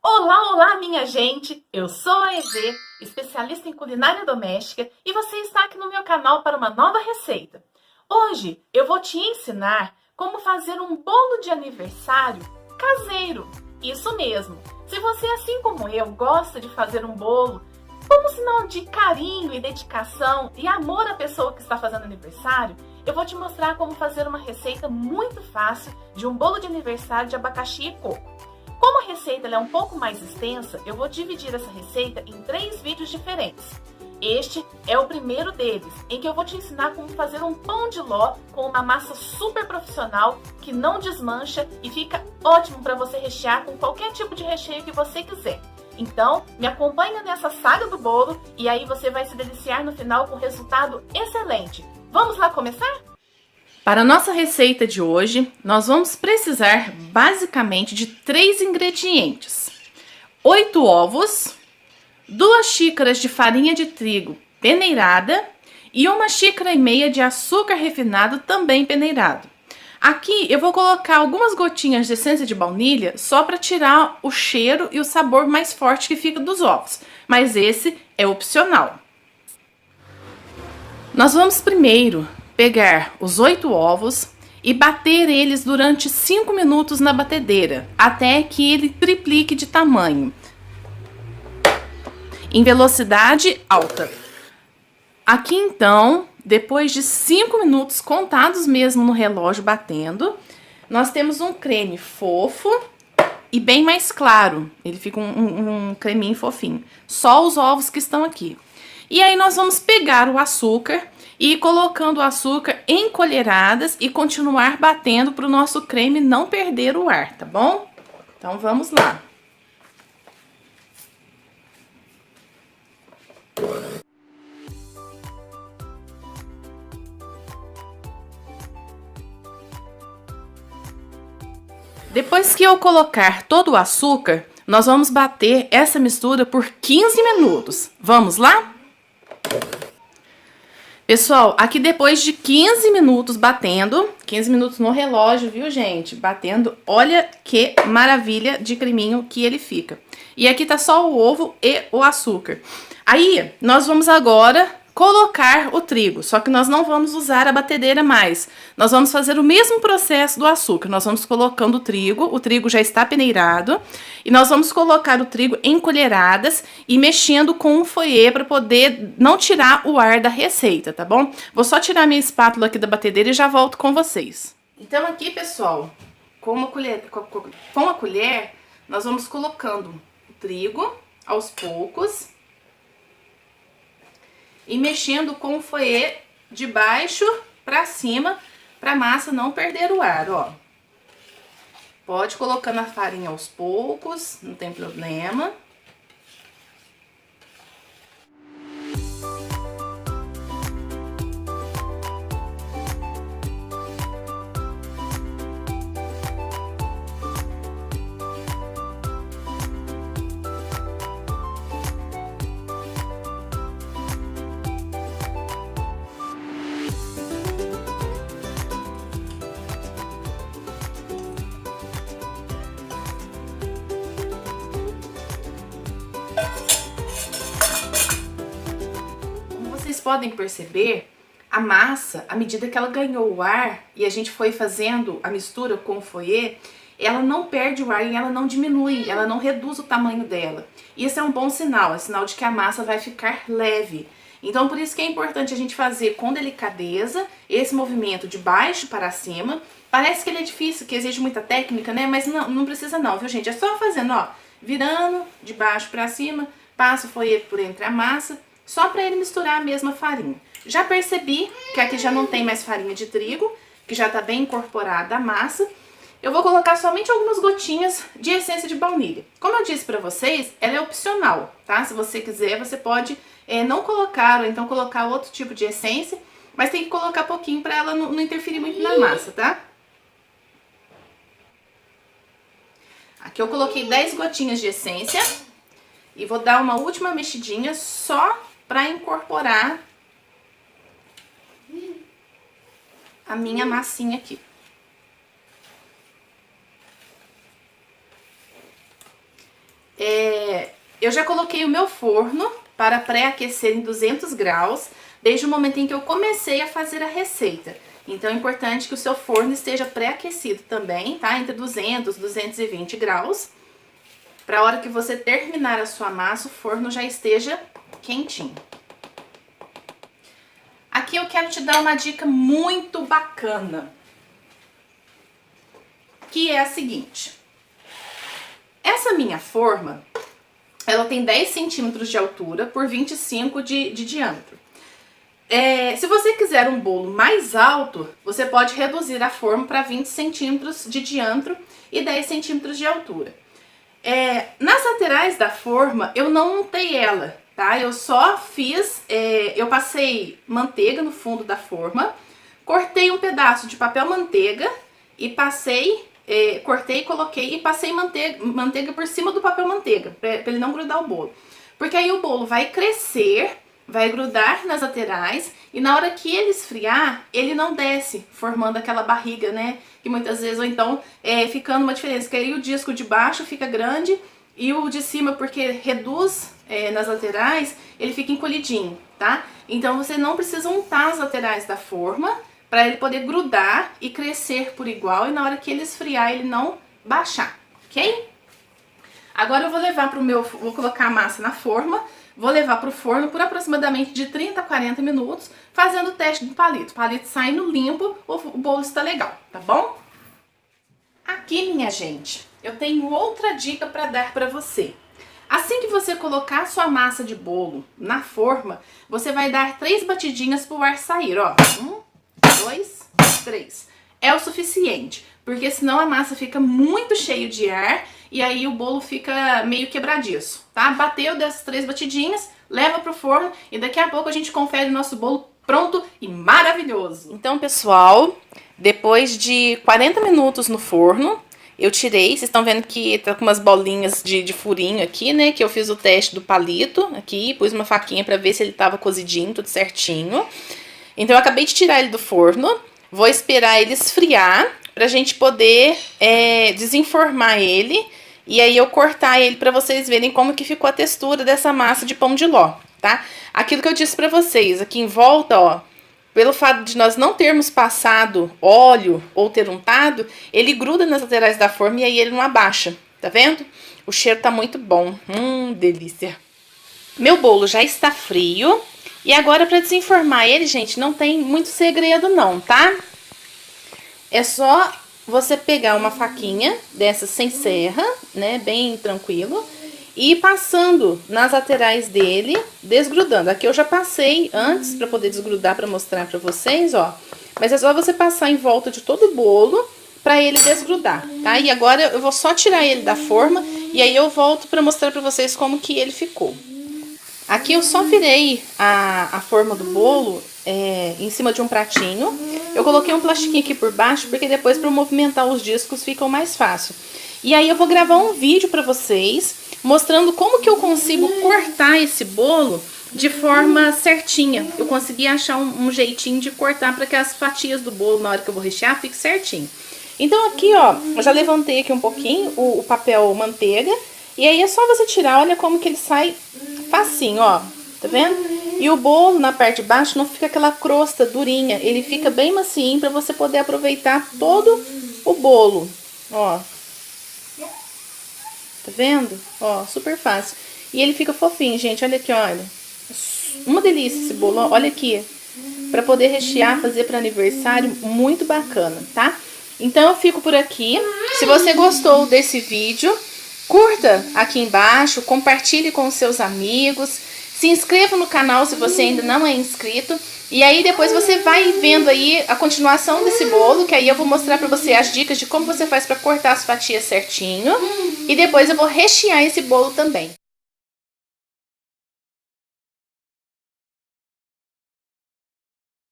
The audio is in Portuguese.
Olá, olá, minha gente! Eu sou a EV, especialista em culinária doméstica, e você está aqui no meu canal para uma nova receita. Hoje eu vou te ensinar como fazer um bolo de aniversário caseiro. Isso mesmo! Se você, assim como eu, gosta de fazer um bolo como sinal de carinho e dedicação e amor à pessoa que está fazendo aniversário, eu vou te mostrar como fazer uma receita muito fácil de um bolo de aniversário de abacaxi e coco. Como a receita é um pouco mais extensa, eu vou dividir essa receita em 3 vídeos diferentes. Este é o primeiro deles, em que eu vou te ensinar como fazer um pão de ló com uma massa super profissional que não desmancha e fica ótimo para você rechear com qualquer tipo de recheio que você quiser. Então, me acompanha nessa saga do bolo e aí você vai se deliciar no final com um resultado excelente. Vamos lá começar? Para a nossa receita de hoje, nós vamos precisar basicamente de 3 ingredientes: 8 ovos, 2 xícaras de farinha de trigo peneirada e 1,5 xícara de açúcar refinado também peneirado. Aqui eu vou colocar algumas gotinhas de essência de baunilha só para tirar o cheiro e o sabor mais forte que fica dos ovos, mas esse é opcional. Nós vamos primeiro pegar os 8 ovos e bater eles durante 5 minutos na batedeira, até que ele triplique de tamanho, em velocidade alta. Aqui então, depois de 5 minutos contados mesmo no relógio batendo, nós temos um creme fofo e bem mais claro. Ele fica um creminho fofinho. Só os ovos que estão aqui. E aí nós vamos pegar o açúcar e ir colocando o açúcar em colheradas e continuar batendo para o nosso creme não perder o ar, tá bom? Então vamos lá. Depois que eu colocar todo o açúcar, nós vamos bater essa mistura por 15 minutos. Vamos lá? Pessoal, aqui depois de 15 minutos batendo, 15 minutos no relógio, viu, gente? Batendo, olha que maravilha de creminho que ele fica. E aqui tá só o ovo e o açúcar. Aí, nós vamos agora colocar o trigo, só que nós não vamos usar a batedeira mais. Nós vamos fazer o mesmo processo do açúcar. Nós vamos colocando o trigo já está peneirado, e nós vamos colocar o trigo em colheradas e mexendo com um fouet para poder não tirar o ar da receita, tá bom? Vou só tirar minha espátula aqui da batedeira e já volto com vocês. Então aqui, pessoal, com a colher, nós vamos colocando o trigo aos poucos e mexendo com o fouet de baixo para cima, para a massa não perder o ar, ó. Pode colocando a farinha aos poucos, não tem problema. Vocês podem perceber, a massa, à medida que ela ganhou o ar e a gente foi fazendo a mistura com o fouet, ela não perde o ar e ela não diminui, ela não reduz o tamanho dela. Isso é um bom sinal, é sinal de que a massa vai ficar leve. Então, por isso que é importante a gente fazer com delicadeza esse movimento de baixo para cima. Parece que ele é difícil, que exige muita técnica, né? Mas não precisa não, viu, gente? É só fazendo, ó, virando de baixo para cima, passa o fouet por entre a massa, só para ele misturar a mesma farinha. Já percebi que aqui já não tem mais farinha de trigo, que já tá bem incorporada a massa. Eu vou colocar somente algumas gotinhas de essência de baunilha. Como eu disse pra vocês, ela é opcional, tá? Se você quiser, você pode não colocar ou então colocar outro tipo de essência, mas tem que colocar pouquinho pra ela não interferir muito na massa, tá? Aqui eu coloquei 10 gotinhas de essência e vou dar uma última mexidinha só pra incorporar a minha massinha aqui. Eu já coloquei o meu forno para pré-aquecer em 200 graus, desde o momento em que eu comecei a fazer a receita. Então é importante que o seu forno esteja pré-aquecido também, tá? Entre 200 e 220 graus. Para a hora que você terminar a sua massa, o forno já esteja quentinho. Aqui eu quero te dar uma dica muito bacana, que é a seguinte. Essa minha forma, ela tem 10 centímetros de altura por 25 de diâmetro. Se você quiser um bolo mais alto, você pode reduzir a forma para 20 centímetros de diâmetro e 10 centímetros de altura. Nas laterais da forma, eu não untei ela, tá? Eu só fiz, eu passei manteiga no fundo da forma, cortei um pedaço de papel manteiga e passei, cortei, coloquei e passei manteiga por cima do papel manteiga, para ele não grudar o bolo. Porque aí o bolo vai crescer, vai grudar nas laterais e na hora que ele esfriar, ele não desce, formando aquela barriga, né? Que muitas vezes, ou então, ficando uma diferença, que aí o disco de baixo fica grande e o de cima, porque reduz nas laterais, ele fica encolhidinho, tá? Então você não precisa untar as laterais da forma para ele poder grudar e crescer por igual e na hora que ele esfriar, ele não baixar, ok? Agora eu vou levar pro vou colocar a massa na forma. Vou levar para o forno por aproximadamente de 30 a 40 minutos, fazendo o teste do palito. O palito saindo limpo, o bolo está legal, tá bom? Aqui, minha gente, eu tenho outra dica para dar para você. Assim que você colocar a sua massa de bolo na forma, você vai dar 3 batidinhas para o ar sair, ó. 1, 2, 3. É o suficiente, porque senão a massa fica muito cheia de ar e aí o bolo fica meio quebradiço, tá? Bateu dessas 3 batidinhas, leva pro forno e daqui a pouco a gente confere o nosso bolo pronto e maravilhoso. Então, pessoal, depois de 40 minutos no forno, eu tirei. Vocês estão vendo que tá com umas bolinhas de furinho aqui, né? Que eu fiz o teste do palito aqui, pus uma faquinha pra ver se ele tava cozidinho, tudo certinho. Então eu acabei de tirar ele do forno, vou esperar ele esfriar pra gente poder desenformar ele. E aí eu cortar ele pra vocês verem como que ficou a textura dessa massa de pão de ló, tá? Aquilo que eu disse pra vocês, aqui em volta, ó, pelo fato de nós não termos passado óleo ou ter untado, ele gruda nas laterais da forma e aí ele não abaixa, tá vendo? O cheiro tá muito bom, delícia. Meu bolo já está frio e agora pra desenformar ele, gente, não tem muito segredo não, tá? É só você pegar uma faquinha dessa sem serra, né, bem tranquilo, e ir passando nas laterais dele, desgrudando. Aqui eu já passei antes pra poder desgrudar, pra mostrar pra vocês, ó. Mas é só você passar em volta de todo o bolo pra ele desgrudar, tá? E agora eu vou só tirar ele da forma e aí eu volto pra mostrar pra vocês como que ele ficou. Aqui eu só virei a forma do bolo em cima de um pratinho. Eu coloquei um plastiquinho aqui por baixo, porque depois para movimentar os discos fica mais fácil. E aí eu vou gravar um vídeo para vocês, mostrando como que eu consigo cortar esse bolo de forma certinha. Eu consegui achar um jeitinho de cortar para que as fatias do bolo, na hora que eu vou rechear, fique certinho. Então aqui, ó, eu já levantei aqui um pouquinho o papel manteiga. E aí é só você tirar, olha como que ele sai facinho, ó, tá vendo? E o bolo na parte de baixo não fica aquela crosta durinha, ele fica bem macio pra você poder aproveitar todo o bolo, ó. Tá vendo? Ó, super fácil. E ele fica fofinho, gente, olha aqui, olha. Uma delícia esse bolo, ó, olha aqui. Pra poder rechear, fazer para aniversário, muito bacana, tá? Então eu fico por aqui. Se você gostou desse vídeo, curta aqui embaixo, compartilhe com os seus amigos, se inscreva no canal se você ainda não é inscrito. E aí depois você vai vendo aí a continuação desse bolo, que aí eu vou mostrar pra você as dicas de como você faz pra cortar as fatias certinho. E depois eu vou rechear esse bolo também.